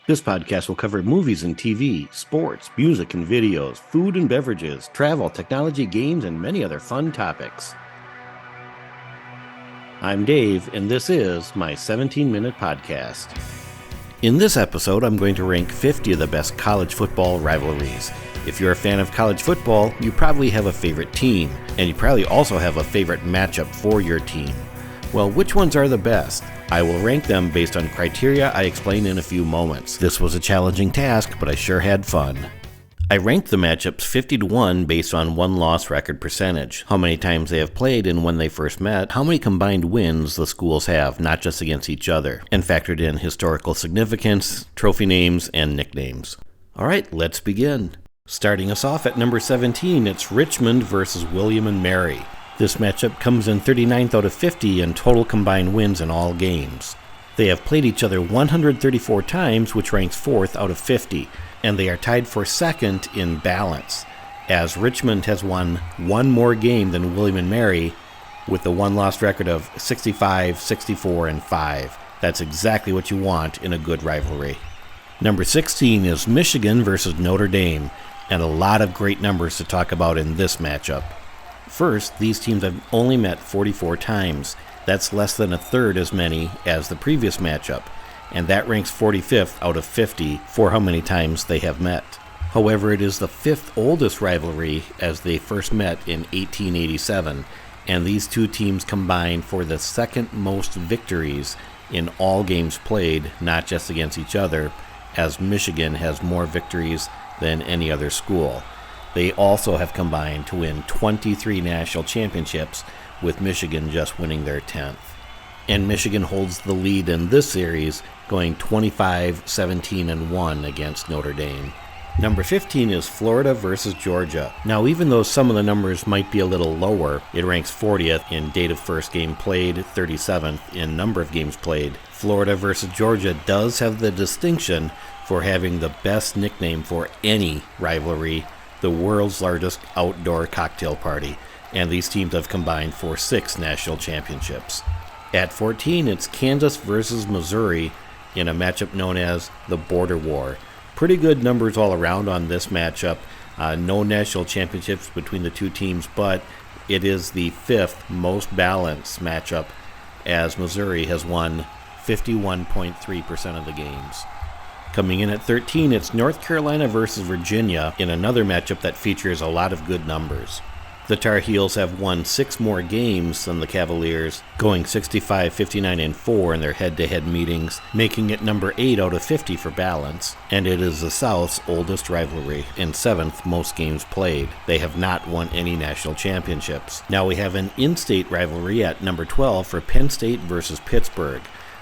This podcast will cover movies and TV, sports, music and videos, food and beverages, travel, technology, games, and many other fun topics. I'm Dave, and this is my 17-minute podcast. In this episode, I'm going to rank 50 of the best college football rivalries. If you're a fan of college football, you probably have a favorite team, and you probably also have a favorite matchup for your team. Well, which ones are the best? I will rank them based on criteria I explain in a few moments. This was a challenging task, but I sure had fun. I ranked the matchups 50-1 based on win-loss record percentage, how many times they have played and when they first met, how many combined wins the schools have, not just against each other, and factored in historical significance, trophy names, and nicknames. Alright, let's begin. Starting us off at number 17, it's Richmond versus William & Mary. This matchup comes in 39th out of 50 in total combined wins in all games. They have played each other 134 times, which ranks 4th out of 50, and they are tied for 2nd in balance, as Richmond has won one more game than William & Mary, with a one-loss record of 65, 64, and 5. That's exactly what you want in a good rivalry. Number 16 is Michigan versus Notre Dame, and a lot of great numbers to talk about in this matchup. First, these teams have only met 44 times. That's less than a third as many as the previous matchup, and that ranks 45th out of 50 for how many times they have met. However, it is the 5th oldest rivalry, as they first met in 1887, and these two teams combine for the second most victories in all games played, not just against each other, as Michigan has more victories than any other school. They also have combined to win 23 national championships, with Michigan just winning their 10th. And Michigan holds the lead in this series, going 25, 17, and 1 against Notre Dame. Number 15 is Florida versus Georgia. Now, even though some of the numbers might be a little lower, it ranks 40th in date of first game played, 37th in number of games played. Florida versus Georgia does have the distinction for having the best nickname for any rivalry, the world's largest outdoor cocktail party, and these teams have combined for 6 national championships. At 14, it's Kansas versus Missouri in a matchup known as the Border War. Pretty good numbers all around on this matchup. No national championships between the two teams, but it is the 5th most balanced matchup, as Missouri has won 51.3% of the games. Coming in at 13, it's North Carolina versus Virginia in another matchup that features a lot of good numbers. The Tar Heels have won 6 more games than the Cavaliers, going 65, 59, and 4 in their head-to-head meetings, making it number 8 out of 50 for balance, and it is the South's oldest rivalry and 7th most games played. They have not won any national championships. Now we have an in-state rivalry at number 12 for Penn State versus Pittsburgh.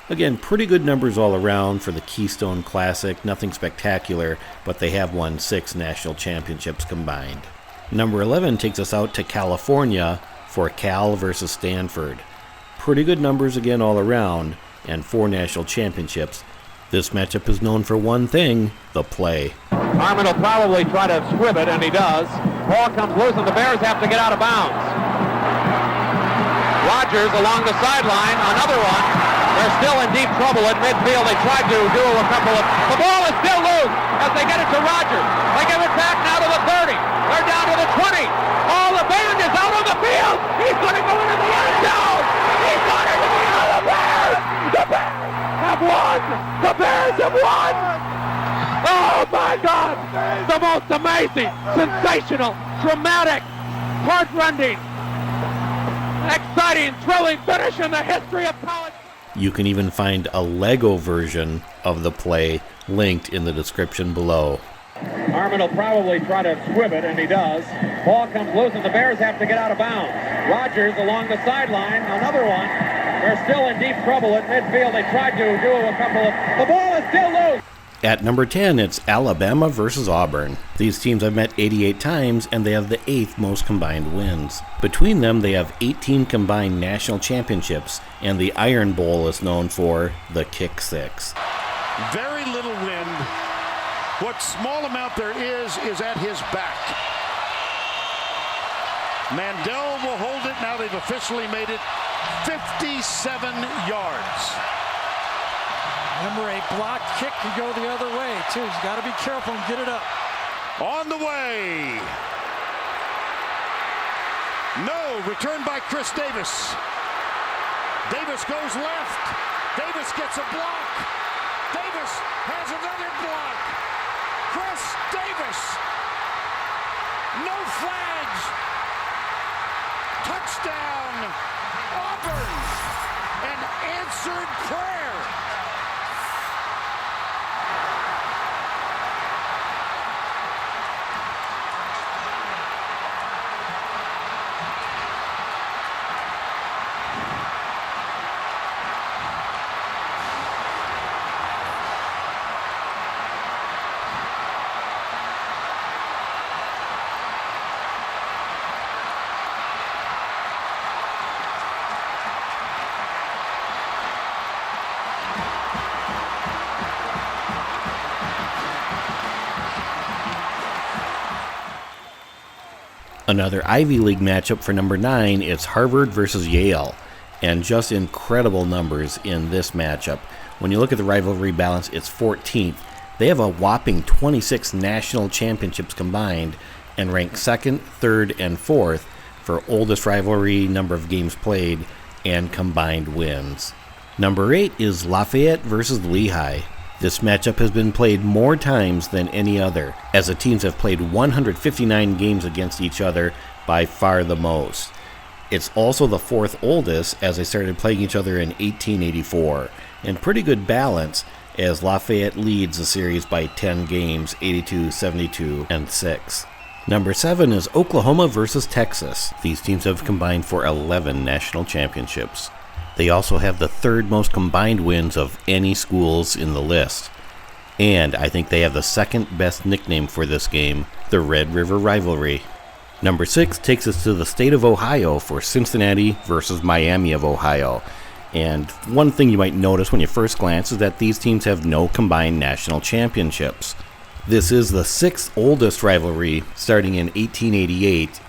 Again, pretty good numbers all around for the Keystone Classic, nothing spectacular, but they have won 6 national championships combined. Number 11 takes us out to California for Cal versus Stanford. Pretty good numbers again all around, and 4 national championships. This matchup is known for one thing, the play. Harmon will probably try to squib it, and he does. Ball comes loose, and the Bears have to get out of bounds. Rogers along the sideline, another one. They're still in deep trouble at midfield. They tried to do a couple of... The ball is still loose as they get it to Rogers. They give it back now to the 30. They're down to the 20. Oh, the band is out on the field. He's going to go into the end zone. He's going into the end of the Bears. The Bears have won. The Bears have won. Oh, my God. The most amazing, sensational, dramatic, heart-rending, exciting, thrilling finish in the history of college. You can even find a Lego version of the play linked in the description below. Harmon will probably try to squib it, and he does. Ball comes loose, and the Bears have to get out of bounds. Rogers along the sideline, another one. They're still in deep trouble at midfield. They tried to do a couple of... The ball is still loose. At number 10, it's Alabama versus Auburn. These teams have met 88 times, and they have the 8th most combined wins. Between them, they have 18 combined national championships, and the Iron Bowl is known for the Kick Six. Very little wind. What small amount there is at his back. Mandel will hold it. Now they've officially made it 57 yards. Remember, a blocked kick can go the other way, too. He's got to be careful and get it up. On the way. No, returned by Chris Davis. Davis goes left. Davis gets a block. Davis has another block. Chris Davis. No flags. Touchdown. Auburn. An answered prayer. Another Ivy League matchup for number 9, it's Harvard versus Yale, and just incredible numbers in this matchup. When you look at the rivalry balance, it's 14th. They have a whopping 26 national championships combined and rank 2nd, 3rd, and 4th for oldest rivalry, number of games played, and combined wins. Number 8 is Lafayette versus Lehigh. This matchup has been played more times than any other, as the teams have played 159 games against each other, by far the most. It's also the 4th oldest, as they started playing each other in 1884, and pretty good balance, as Lafayette leads the series by 10 games, 82, 72, and 6. Number 7 is Oklahoma versus Texas. These teams have combined for 11 national championships. They also have the 3rd most combined wins of any schools in the list. And I think they have the 2nd best nickname for this game, the Red River Rivalry. Number 6 takes us to the state of Ohio for Cincinnati versus Miami of Ohio. And one thing you might notice when you first glance is that these teams have no combined national championships. This is the 6th oldest rivalry, starting in 1888,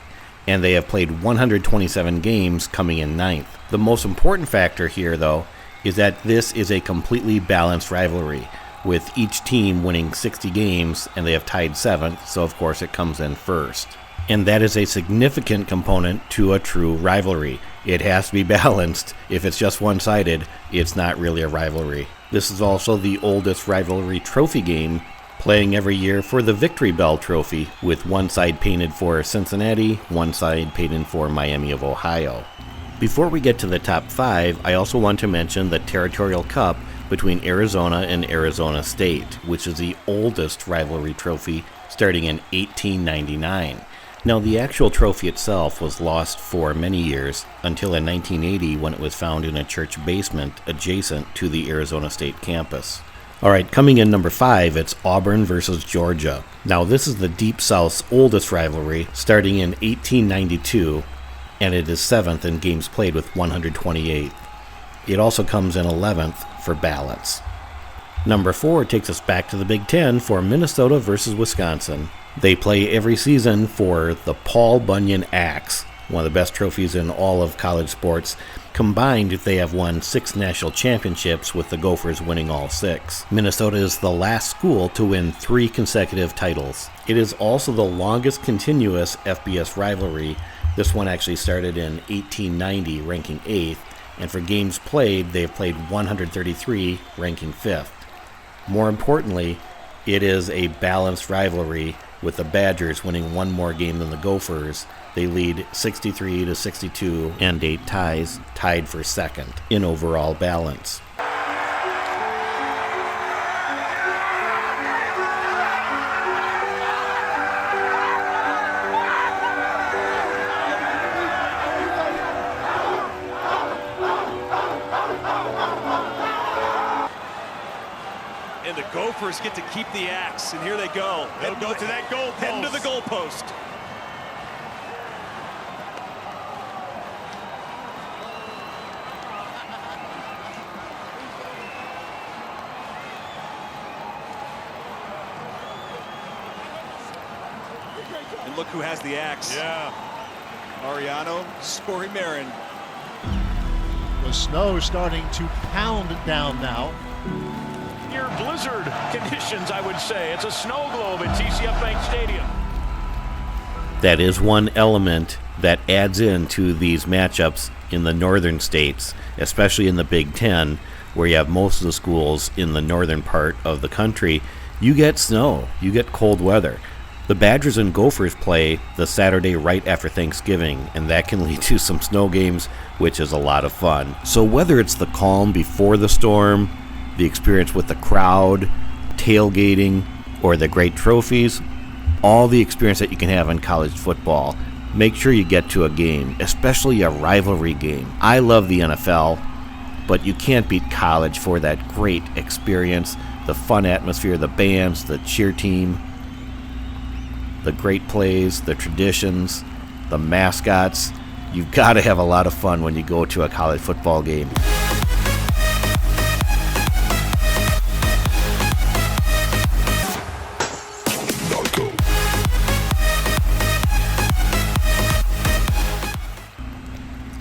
and they have played 127 games, coming in 9th. The most important factor here, though, is that this is a completely balanced rivalry, with each team winning 60 games, and they have tied 7th, so of course it comes in first. And that is a significant component to a true rivalry. It has to be balanced. If it's just one-sided, it's not really a rivalry. This is also the oldest rivalry trophy game, playing every year for the Victory Bell Trophy, with one side painted for Cincinnati, one side painted for Miami of Ohio. Before we get to the top 5, I also want to mention the Territorial Cup between Arizona and Arizona State, which is the oldest rivalry trophy, starting in 1899. Now, the actual trophy itself was lost for many years, until in 1980 when it was found in a church basement adjacent to the Arizona State campus. Alright, coming in number 5, it's Auburn versus Georgia. Now, this is the Deep South's oldest rivalry, starting in 1892, and it is 7th in games played with 128. It also comes in 11th for ballots. Number 4 takes us back to the Big Ten for Minnesota versus Wisconsin. They play every season for the Paul Bunyan Axe, one of the best trophies in all of college sports. Combined, they have won 6 national championships, with the Gophers winning all 6. Minnesota is the last school to win 3 consecutive titles. It is also the longest continuous FBS rivalry. This one actually started in 1890, ranking 8th, and for games played, they have played 133, ranking 5th. More importantly, it is a balanced rivalry, with the Badgers winning 1 more game than the Gophers. They lead 63-62 and 8 ties, tied for 2nd in overall balance. And the Gophers get to keep the axe, and here they go. They'll go to that goal post. Heading to the goal post. And look who has the axe. Yeah. Mariano Scori-Marin. The snow starting to pound down now. blizzard conditions, I would say. It's a snow globe at TCF Bank Stadium. That is one element that adds into these matchups in the northern states, especially in the Big Ten, where you have most of the schools in the northern part of the country. You get snow, you get cold weather. The Badgers and Gophers play the Saturday right after Thanksgiving, and that can lead to some snow games, which is a lot of fun. So whether it's the calm before the storm, the experience with the crowd, tailgating, or the great trophies, all the experience that you can have in college football, make sure you get to a game, especially a rivalry game. I love the NFL, but you can't beat college for that great experience, the fun atmosphere, the bands, the cheer team, the great plays, the traditions, the mascots. You've got to have a lot of fun when you go to a college football game.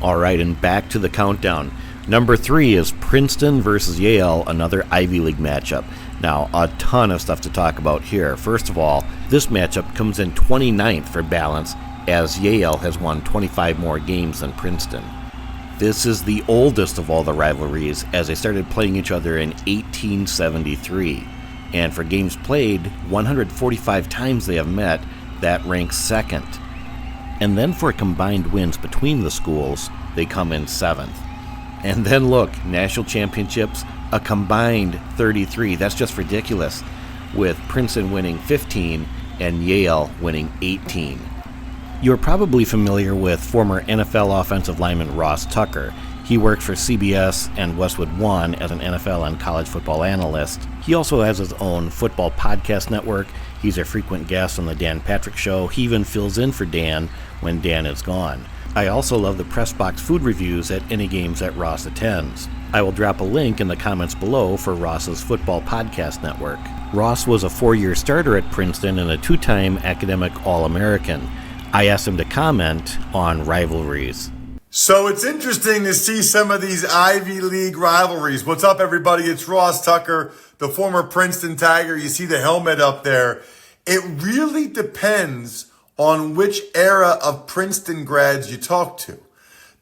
All right, and back to the countdown. Number 3 is Princeton versus Yale, another Ivy League matchup. Now, a ton of stuff to talk about here. First of all, this matchup comes in 29th for balance, as Yale has won 25 more games than Princeton. This is the oldest of all the rivalries, as they started playing each other in 1873. And for games played, 145 times they have met, that ranks second. And then for combined wins between the schools, they come in 7th. And then look, national championships, a combined 33. That's just ridiculous, with Princeton winning 15 and Yale winning 18. You're probably familiar with former NFL offensive lineman Ross Tucker. He worked for CBS and Westwood One as an NFL and college football analyst. He also has his own football podcast network. He's a frequent guest on the Dan Patrick Show. He even fills in for Dan when Dan is gone. I also love the press box food reviews at any games that Ross attends. I will drop a link in the comments below for Ross's football podcast network. Ross was a 4-year starter at Princeton and a 2-time academic All-American. I asked him to comment on rivalries. So it's interesting to see some of these Ivy League rivalries. What's up, everybody? It's Ross Tucker, the former Princeton Tiger. You see the helmet up there. It really depends on which era of Princeton grads you talk to.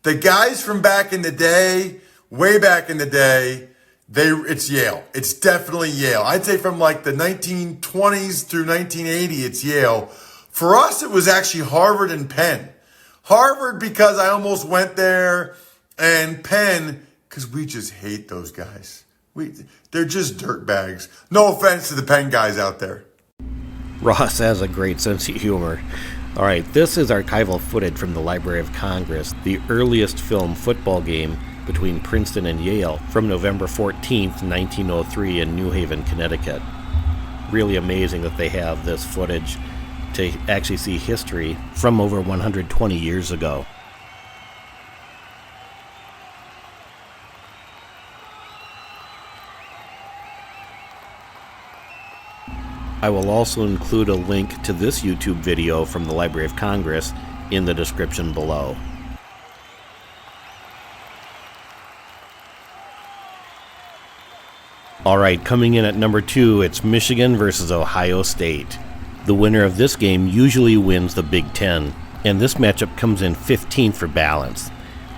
The guys from back in the day, way back in the day, it's Yale. It's definitely Yale. I'd say from like the 1920s through 1980, it's Yale. For us, it was actually Harvard and Penn. Harvard because I almost went there, and Penn because we just hate those guys. They're just dirtbags. No offense to the Penn guys out there. Ross has a great sense of humor. All right, this is archival footage from the Library of Congress, the earliest film football game between Princeton and Yale from November 14th, 1903 in New Haven, Connecticut. Really amazing that they have this footage to actually see history from over 120 years ago. I will also include a link to this YouTube video from the Library of Congress in the description below. Alright, coming in at number 2, it's Michigan versus Ohio State. The winner of this game usually wins the Big Ten, and this matchup comes in 15th for balance.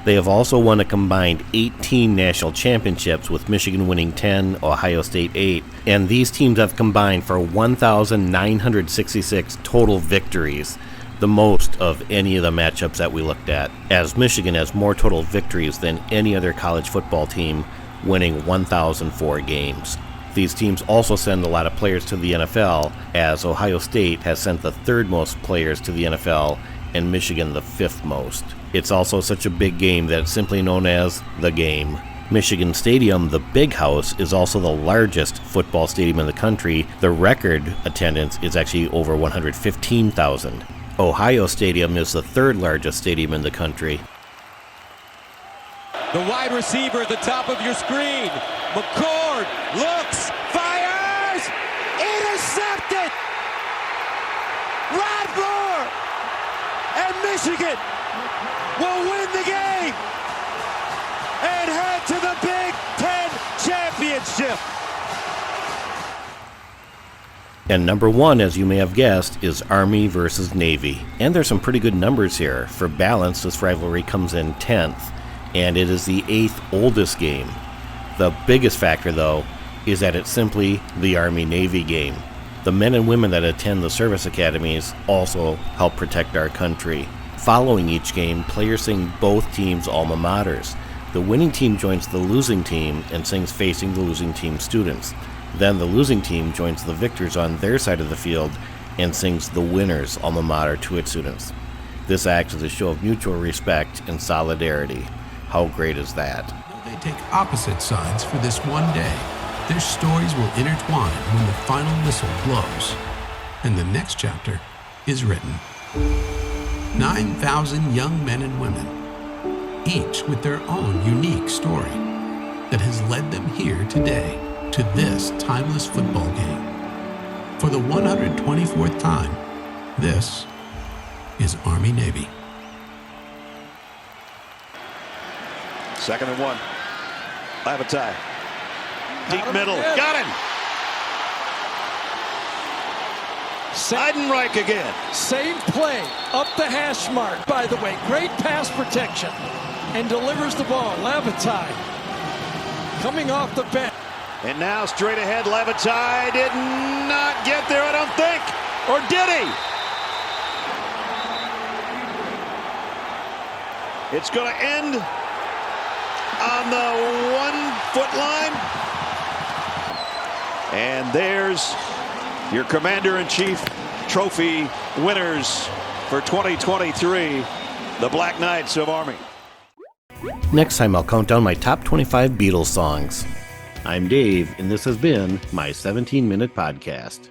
They have also won a combined 18 national championships, with Michigan winning 10, Ohio State 8, and these teams have combined for 1,966 total victories, the most of any of the matchups that we looked at, as Michigan has more total victories than any other college football team, winning 1,004 games. These teams also send a lot of players to the NFL, as Ohio State has sent the 3rd most players to the NFL and Michigan the 5th most. It's also such a big game that it's simply known as the game. Michigan Stadium, the Big House, is also the largest football stadium in the country. The record attendance is actually over 115,000. Ohio Stadium is the 3rd largest stadium in the country. The wide receiver at the top of your screen. McCord looks, fires, intercepted! Rod Moore! And Michigan will win the game and head to the Big Ten championship. And number 1, as you may have guessed, is Army versus Navy. And there's some pretty good numbers here. For balance, this rivalry comes in 10th, and it is the 8th oldest game. The biggest factor, though, is that it's simply the Army-Navy game. The men and women that attend the service academies also help protect our country. Following each game, players sing both teams' alma maters. The winning team joins the losing team and sings facing the losing team's students. Then the losing team joins the victors on their side of the field and sings the winner's alma mater to its students. This acts as a show of mutual respect and solidarity. How great is that? They take opposite sides for this one day. Their stories will intertwine when the final whistle blows, and the next chapter is written. 9,000 young men and women, each with their own unique story that has led them here today to this timeless football game. For the 124th time, this is Army-Navy. 2nd and 1. Labattai. Deep middle. Got him. Seidenreich again. Same play up the hash mark, by the way. Great pass protection. And delivers the ball. Labattai coming off the bench. And now straight ahead, Labattai did not get there, I don't think. Or did he? It's going to end on the 1-foot line. And there's your Commander-in-Chief Trophy winners for 2023, the Black Knights of Army. Next time I'll count down my top 25 Beatles songs. I'm Dave, and this has been my 17-minute podcast.